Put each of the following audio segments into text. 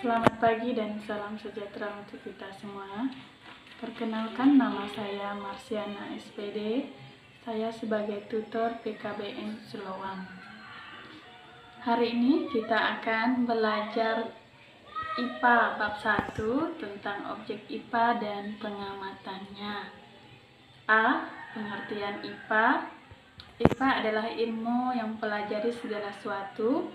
Selamat pagi dan salam sejahtera untuk kita semua. Perkenalkan, nama saya Marsiana SPD. Saya sebagai tutor PKBM Selowang. Hari ini kita akan belajar IPA bab 1 tentang objek IPA dan pengamatannya. A. Pengertian IPA. IPA adalah ilmu yang mempelajari segala sesuatu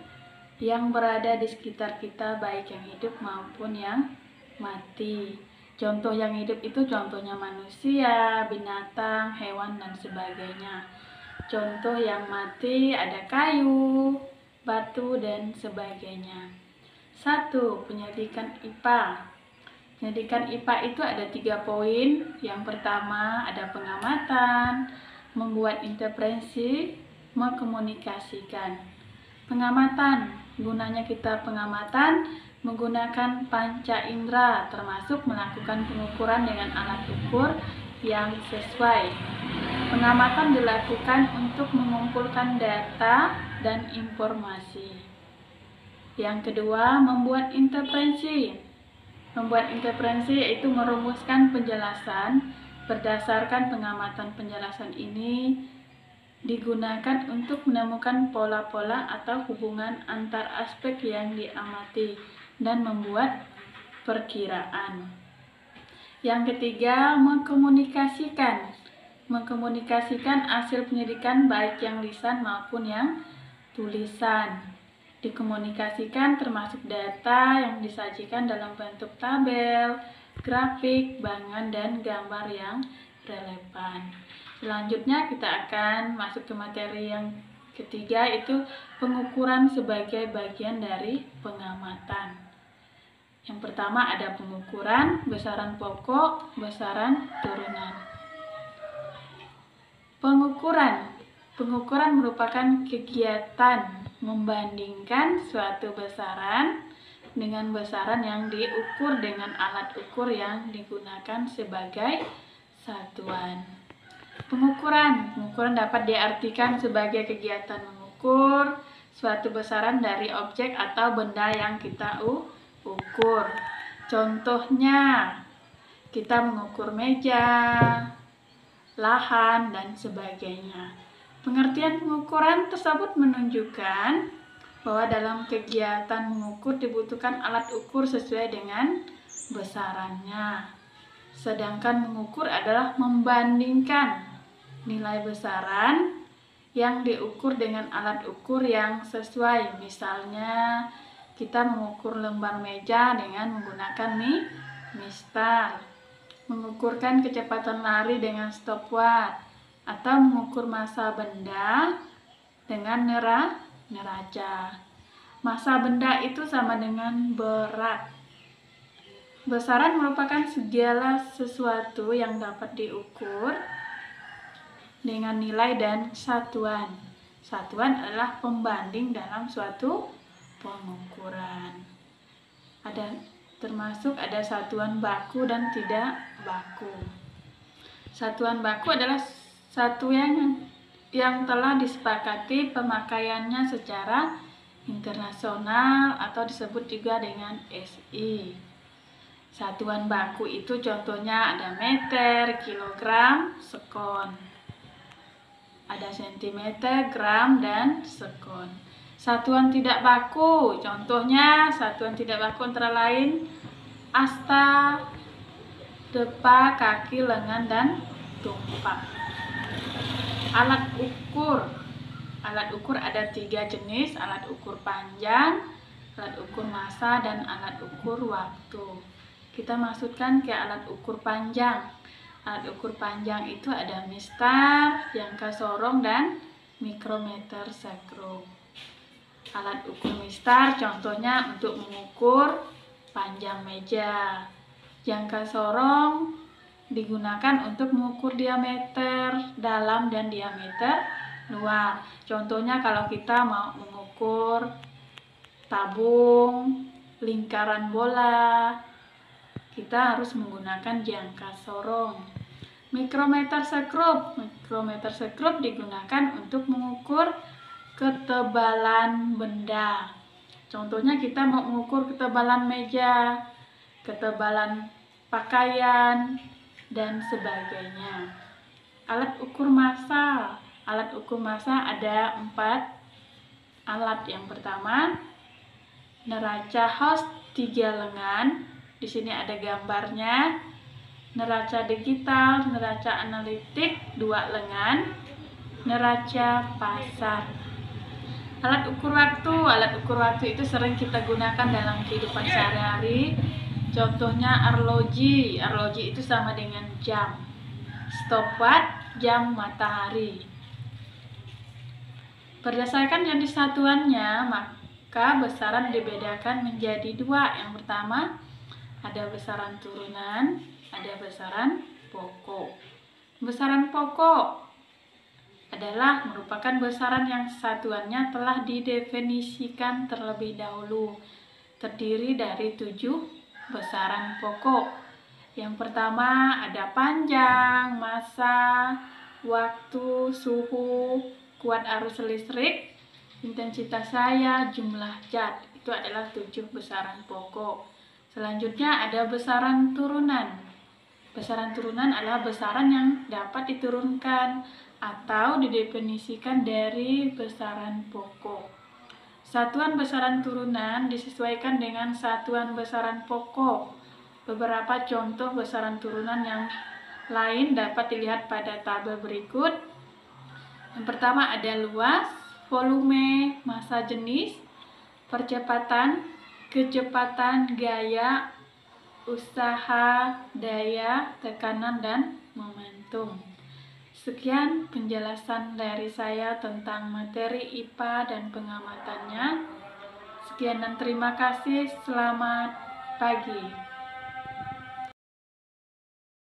yang berada di sekitar kita, baik yang hidup maupun yang mati. Contoh yang hidup itu contohnya manusia, binatang, hewan, dan sebagainya. Contoh yang mati ada kayu, batu, dan sebagainya. 1. Penyelidikan IPA. Penyelidikan IPA itu ada 3 poin. Yang pertama ada pengamatan, membuat interpretasi, mengkomunikasikan. Pengamatan, gunanya kita pengamatan menggunakan panca indera, termasuk melakukan pengukuran dengan alat ukur yang sesuai. Pengamatan dilakukan untuk mengumpulkan data dan informasi. Yang kedua, membuat interpretasi. Membuat interpretasi yaitu merumuskan penjelasan. Berdasarkan pengamatan, penjelasan ini digunakan untuk menemukan pola-pola atau hubungan antar aspek yang diamati dan membuat perkiraan. Yang ketiga, mengkomunikasikan. Mengkomunikasikan hasil penyelidikan baik yang lisan maupun yang tulisan. Dikomunikasikan termasuk data yang disajikan dalam bentuk tabel, grafik, bayangan, dan gambar yang relevan. Selanjutnya kita akan masuk ke materi yang ketiga, yaitu pengukuran sebagai bagian dari pengamatan. Yang pertama ada pengukuran, besaran pokok, besaran turunan. Pengukuran merupakan kegiatan membandingkan suatu besaran dengan besaran yang diukur dengan alat ukur yang digunakan sebagai satuan. Pengukuran dapat diartikan sebagai kegiatan mengukur suatu besaran dari objek atau benda yang kita ukur. Contohnya, kita mengukur meja, lahan, dan sebagainya. Pengertian pengukuran tersebut menunjukkan bahwa dalam kegiatan mengukur dibutuhkan alat ukur sesuai dengan besarannya. Sedangkan mengukur adalah membandingkan nilai besaran yang diukur dengan alat ukur yang sesuai. Misalnya, kita mengukur lembar meja dengan menggunakan mistar, mengukurkan kecepatan lari dengan stopwatch, atau mengukur massa benda dengan neraca. Massa benda itu sama dengan berat. Besaran merupakan segala sesuatu yang dapat diukur dengan nilai dan satuan. Satuan adalah pembanding dalam suatu pengukuran. Termasuk ada satuan baku dan tidak baku. Satuan baku adalah satuan yang telah disepakati pemakaiannya secara internasional atau disebut juga dengan SI. Satuan baku itu contohnya ada meter, kilogram, sekon. Ada sentimeter, gram, dan sekon. Satuan tidak baku, contohnya satuan tidak baku antara lain asta, depa, kaki, lengan, dan tumpak. Alat ukur ada 3 jenis: alat ukur panjang, alat ukur massa, dan alat ukur waktu. Kita masukkan ke alat ukur panjang. Alat ukur panjang itu ada mistar, jangka sorong, dan mikrometer sekrup. Alat ukur mistar contohnya untuk mengukur panjang meja. Jangka sorong digunakan untuk mengukur diameter dalam dan diameter luar. Contohnya kalau kita mau mengukur tabung, lingkaran bola, kita harus menggunakan jangka sorong. Mikrometer sekrup digunakan untuk mengukur ketebalan benda. Contohnya kita mau mengukur ketebalan meja, ketebalan pakaian, dan sebagainya. Alat ukur massa. Alat ukur massa ada 4 alat. Yang pertama, neraca Host 3 lengan. Di sini ada gambarnya. Neraca digital, neraca analitik 2 lengan, neraca pasar. Alat ukur waktu itu sering kita gunakan dalam kehidupan sehari-hari. Contohnya arloji itu sama dengan jam. Stopwatch, jam matahari. Berdasarkan jenis satuannya, maka besaran dibedakan menjadi 2. Yang pertama, ada besaran turunan, ada besaran pokok. Besaran pokok adalah merupakan besaran yang satuannya telah didefinisikan terlebih dahulu. Terdiri dari 7 besaran pokok. Yang pertama ada panjang, massa, waktu, suhu, kuat arus listrik, intensitas cahaya, jumlah zat. Itu adalah 7 besaran pokok. Selanjutnya ada besaran turunan. Besaran turunan adalah besaran yang dapat diturunkan atau didefinisikan dari besaran pokok. Satuan besaran turunan disesuaikan dengan satuan besaran pokok. Beberapa contoh besaran turunan yang lain dapat dilihat pada tabel berikut. Yang pertama ada luas, volume, massa jenis, percepatan, kecepatan, gaya, usaha, daya, tekanan, dan momentum. Sekian penjelasan dari saya tentang materi IPA dan pengamatannya. Sekian dan terima kasih. Selamat pagi.